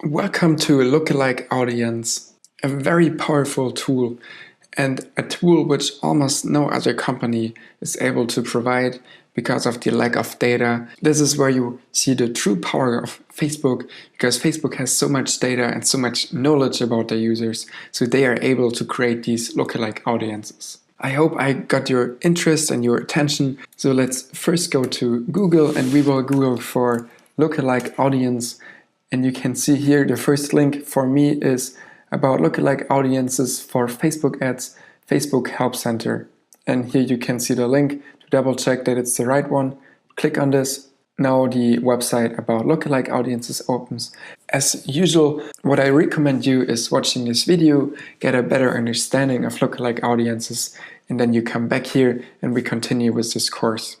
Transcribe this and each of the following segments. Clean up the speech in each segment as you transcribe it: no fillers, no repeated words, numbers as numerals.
Welcome to Lookalike Audience, a very powerful tool and a tool which almost no other company is able to provide because of the lack of data. This is where you see the true power of Facebook, because Facebook has so much data and so much knowledge about their users, so they are able to create these lookalike audiences. I hope I got your interest and your attention. So let's first go to Google and we will Google for lookalike audience. And you can see here the first link for me is about lookalike audiences for Facebook ads, Facebook Help Center. And here you can see the link to double check that it's the right one. Click on this. Now the website about lookalike audiences opens. As usual, what I recommend you is watching this video, get a better understanding of lookalike audiences, and then you come back here and we continue with this course.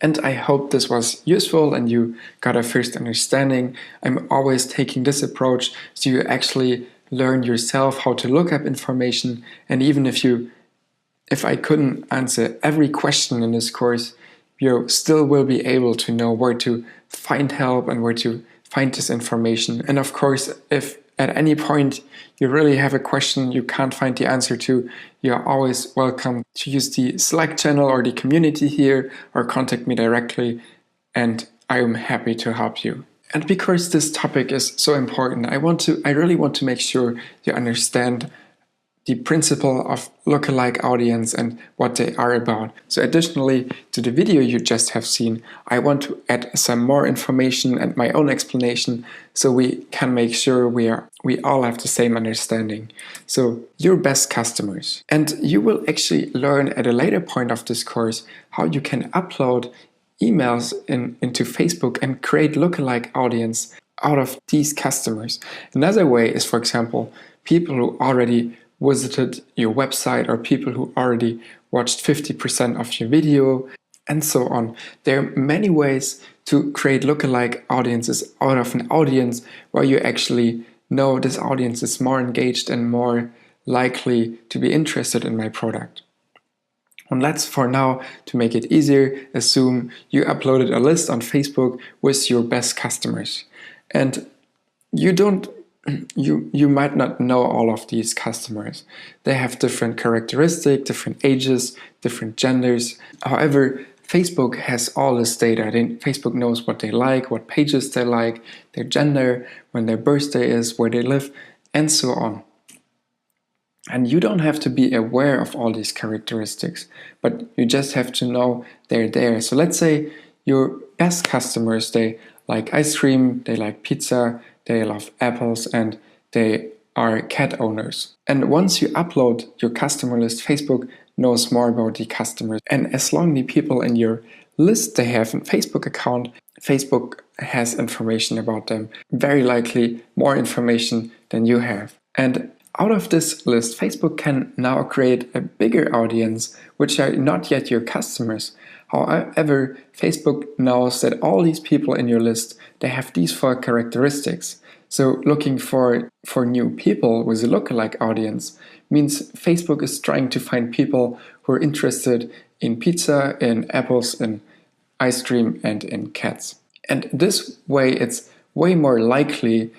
And I hope this was useful and you got a first understanding. I'm always taking this approach so you actually learn yourself how to look up information. And even if I couldn't answer every question in this course, you still will be able to know where to find help and where to find this information. And of course, if at any point you really have a question you can't find the answer to, you're always welcome to use the Slack channel or the community here or contact me directly, and I am happy to help you. And because this topic is so important, I really want to make sure you understand the principle of lookalike audience and what they are about. So additionally to the video you just have seen, I want to add some more information and my own explanation so we can make sure we all have the same understanding. So your best customers. And you will actually learn at a later point of this course how you can upload emails into Facebook and create lookalike audience out of these customers. Another way is, for example, people who already visited your website or people who already watched 50% of your video and so on. There are many ways to create lookalike audiences out of an audience where you actually know this audience is more engaged and more likely to be interested in my product. And let's, for now, to make it easier, assume you uploaded a list on Facebook with your best customers. And you might not know all of these customers. They have different characteristics, different ages, different genders. However, Facebook has all this data. Facebook knows what they like, what pages they like, their gender, when their birthday is, where they live, and so on. And you don't have to be aware of all these characteristics, but you just have to know they're there. So let's say your best customers, they like ice cream, they like pizza, they love apples, and they are cat owners. And once you upload your customer list, Facebook knows more about the customers. And as long as the people in your list they have a Facebook account, Facebook has information about them. Very likely more information than you have. And out of this list, Facebook can now create a bigger audience, which are not yet your customers. However, Facebook knows that all these people in your list, they have these 4 characteristics. So looking for new people with a lookalike audience means Facebook is trying to find people who are interested in pizza, in apples, in ice cream, and in cats. And this way, it's way more likely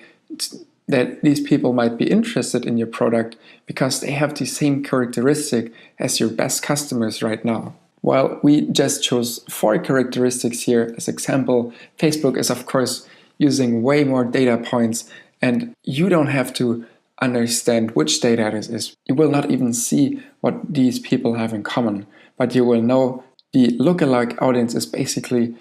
that these people might be interested in your product because they have the same characteristic as your best customers right now. While we just chose 4 characteristics here as example, Facebook is of course using way more data points, and you don't have to understand which data this is. You will not even see what these people have in common, but you will know the lookalike audience is basically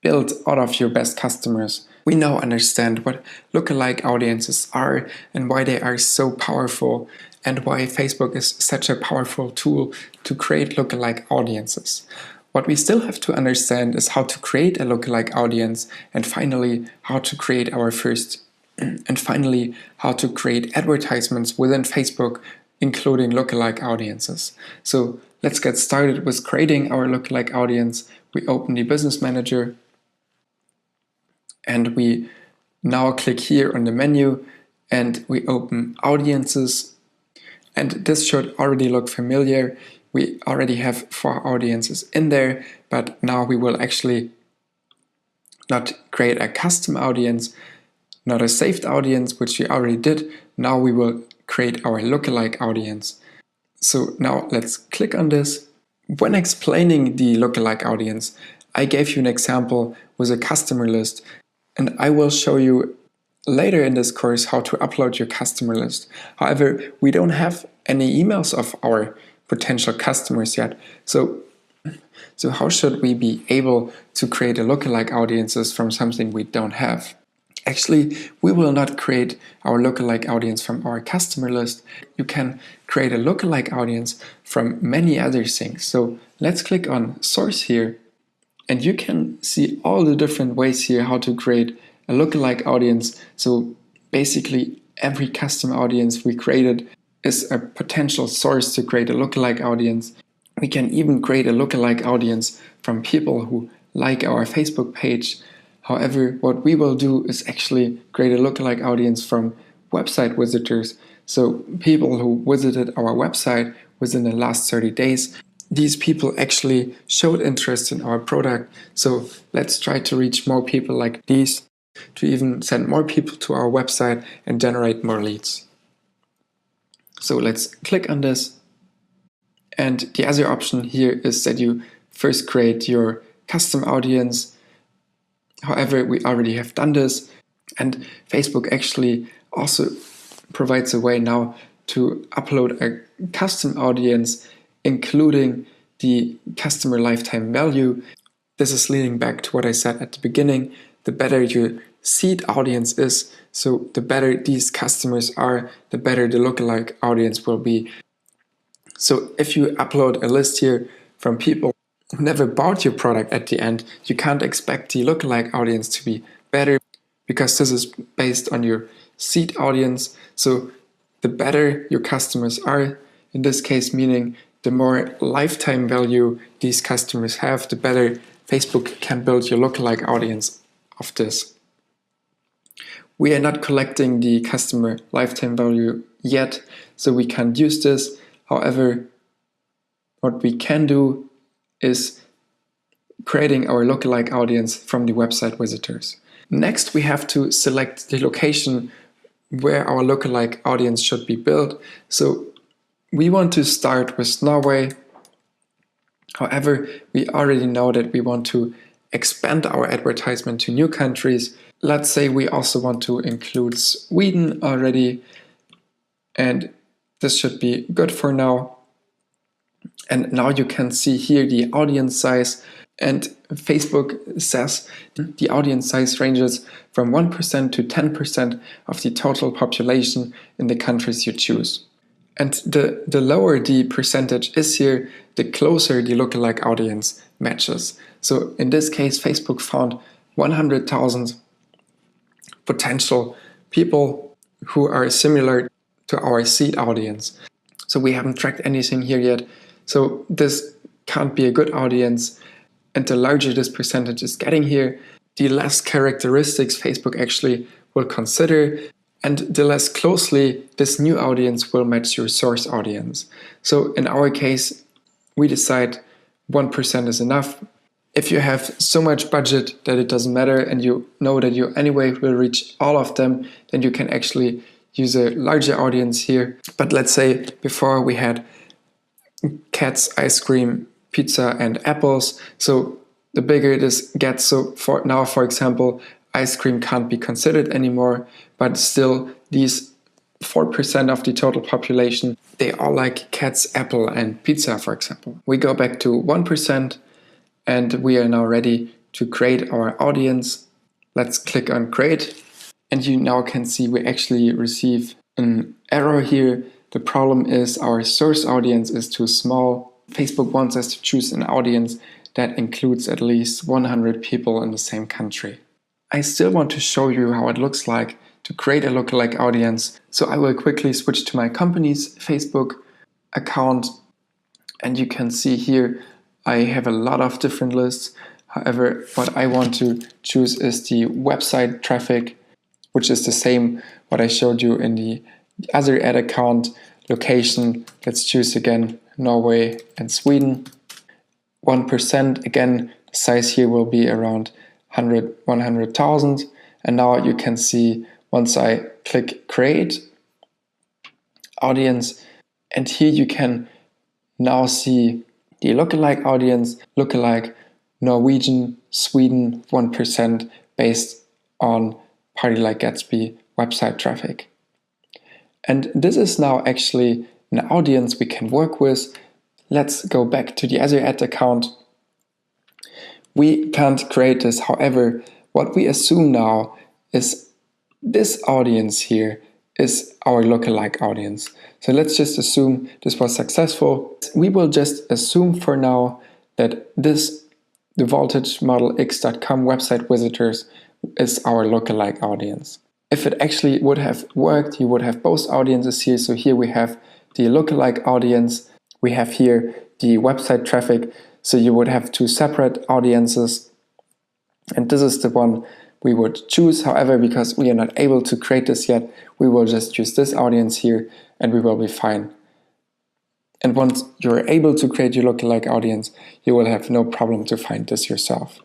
built out of your best customers. We now understand what lookalike audiences are and why they are so powerful, and why Facebook is such a powerful tool to create lookalike audiences. What we still have to understand is how to create a lookalike audience, and finally how to create how to create advertisements within Facebook, including lookalike audiences. So let's get started with creating our lookalike audience. We open the Business Manager, and we now click here on the menu and we open Audiences, and this should already look familiar. We already have 4 audiences in there, but now we will actually not create a custom audience, not a saved audience, which we already did. Now we will create our lookalike audience. So now let's click on this. When explaining the lookalike audience, I gave you an example with a customer list, and I will show you later in this course how to upload your customer list. However, we don't have any emails of our potential customers yet. So how should we be able to create a lookalike audiences from something we don't have? Actually, we will not create our lookalike audience from our customer list. You can create a lookalike audience from many other things. So let's click on source here, and you can see all the different ways here how to create a lookalike audience. So basically every custom audience we created is a potential source to create a lookalike audience. We can even create a lookalike audience from people who like our Facebook page. However, what we will do is actually create a lookalike audience from website visitors. So people who visited our website within the last 30 days. These people actually showed interest in our product. So let's try to reach more people like these, to even send more people to our website and generate more leads. So let's click on this. And the other option here is that you first create your custom audience. However, we already have done this, and Facebook actually also provides a way now to upload a custom audience, including the customer lifetime value. This is leading back to what I said at the beginning. The better your seed audience is, so the better these customers are, the better the lookalike audience will be. So if you upload a list here from people who never bought your product at the end, you can't expect the lookalike audience to be better, because this is based on your seed audience. So the better your customers are, in this case meaning the more lifetime value these customers have, the better Facebook can build your lookalike audience of this. We are not collecting the customer lifetime value yet, so we can't use this. However, what we can do is creating our lookalike audience from the website visitors. Next, we have to select the location where our lookalike audience should be built. So we want to start with Norway. However, we already know that we want to expand our advertisement to new countries. Let's say we also want to include Sweden already, and this should be good for now. And now you can see here the audience size, and Facebook says the audience size ranges from 1% to 10% of the total population in the countries you choose. And the lower the percentage is here, the closer the lookalike audience matches. So in this case, Facebook found 100,000 potential people who are similar to our seed audience. So we haven't tracked anything here yet. So this can't be a good audience. And the larger this percentage is getting here, the less characteristics Facebook actually will consider, and the less closely this new audience will match your source audience. So in our case, we decide 1% is enough. If you have so much budget that it doesn't matter and you know that you anyway will reach all of them, then you can actually use a larger audience here. But let's say before we had cats, ice cream, pizza, and apples. So the bigger this gets, so for now, for example, ice cream can't be considered anymore, but still these 4% of the total population, they all like cats, apple, and pizza, for example. We go back to 1%, and we are now ready to create our audience. Let's click on create, and you now can see we actually receive an error here. The problem is our source audience is too small. Facebook wants us to choose an audience that includes at least 100 people in the same country. I still want to show you how it looks like to create a lookalike audience. So I will quickly switch to my company's Facebook account, and you can see here I have a lot of different lists. However, what I want to choose is the website traffic, which is the same what I showed you in the other ad account. Location, let's choose again Norway and Sweden. 1%, again, the size here will be around 100,000. And now you can see once I click create audience, and here you can now see the lookalike audience, lookalike Norwegian, Sweden 1% based on Party Like Gatsby website traffic. And this is now actually an audience we can work with. Let's go back to the Azure Ad account. We can't create this. However, what we assume now is this audience here is our lookalike audience. So let's just assume this was successful. We will just assume for now that the voltagemodel-x.com website visitors is our lookalike audience. If it actually would have worked, you would have both audiences here. So here we have the lookalike audience, we have here the website traffic, so you would have two separate audiences, and this is the one we would choose. However, because we are not able to create this yet, we will just use this audience here and we will be fine. And once you're able to create your lookalike audience, you will have no problem to find this yourself.